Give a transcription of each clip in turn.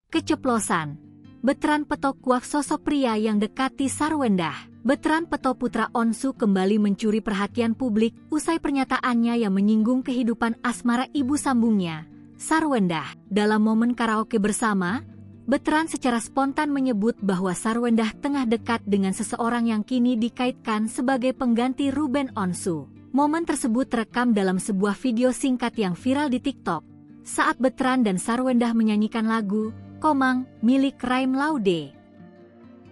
Keceplosan. Betran Peto kuak sosok pria yang dekati Sarwendah. Betran Peto putra Onsu kembali mencuri perhatian publik usai pernyataannya yang menyinggung kehidupan asmara ibu sambungnya, Sarwendah. Dalam momen karaoke bersama, Betran secara spontan menyebut bahwa Sarwendah tengah dekat dengan seseorang yang kini dikaitkan sebagai pengganti Ruben Onsu. Momen tersebut terekam dalam sebuah video singkat yang viral di TikTok saat Betran dan Sarwendah menyanyikan lagu Komang milik Raim Laude.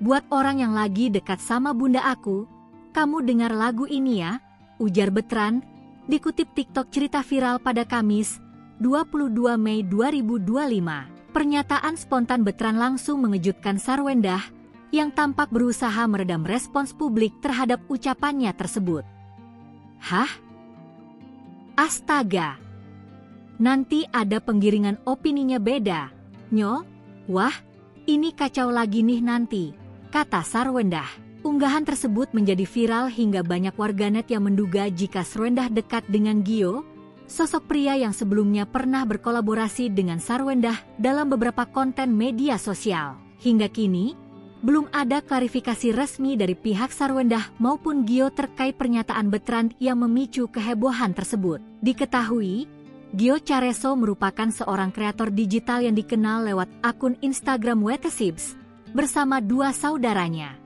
"Buat orang yang lagi dekat sama bunda aku, kamu dengar lagu ini ya," ujar Betran, dikutip TikTok cerita viral pada Kamis, 22 Mei 2025. Pernyataan spontan Betran langsung mengejutkan Sarwendah yang tampak berusaha meredam respons publik terhadap ucapannya tersebut. "Hah? Astaga. Nanti ada penggiringan opininya beda, Nyo. Wah, ini kacau lagi nih nanti," kata Sarwendah. Unggahan tersebut menjadi viral hingga banyak warganet yang menduga jika Sarwendah dekat dengan Gio, sosok pria yang sebelumnya pernah berkolaborasi dengan Sarwendah dalam beberapa konten media sosial. Hingga kini, belum ada klarifikasi resmi dari pihak Sarwendah maupun Gio terkait pernyataan Betran yang memicu kehebohan tersebut. Diketahui, Gio Careso merupakan seorang kreator digital yang dikenal lewat akun Instagram Wetesibs bersama dua saudaranya.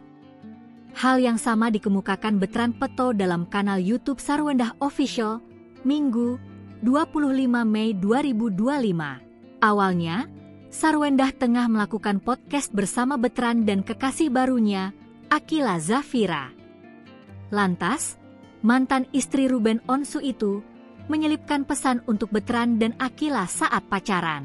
Hal yang sama dikemukakan Betran Peto dalam kanal YouTube Sarwendah Official, Minggu, 25 Mei 2025. Awalnya, Sarwendah tengah melakukan podcast bersama Betran dan kekasih barunya, Akila Zafira. Lantas, mantan istri Ruben Onsu itu menyelipkan pesan untuk Betran dan Akila saat pacaran.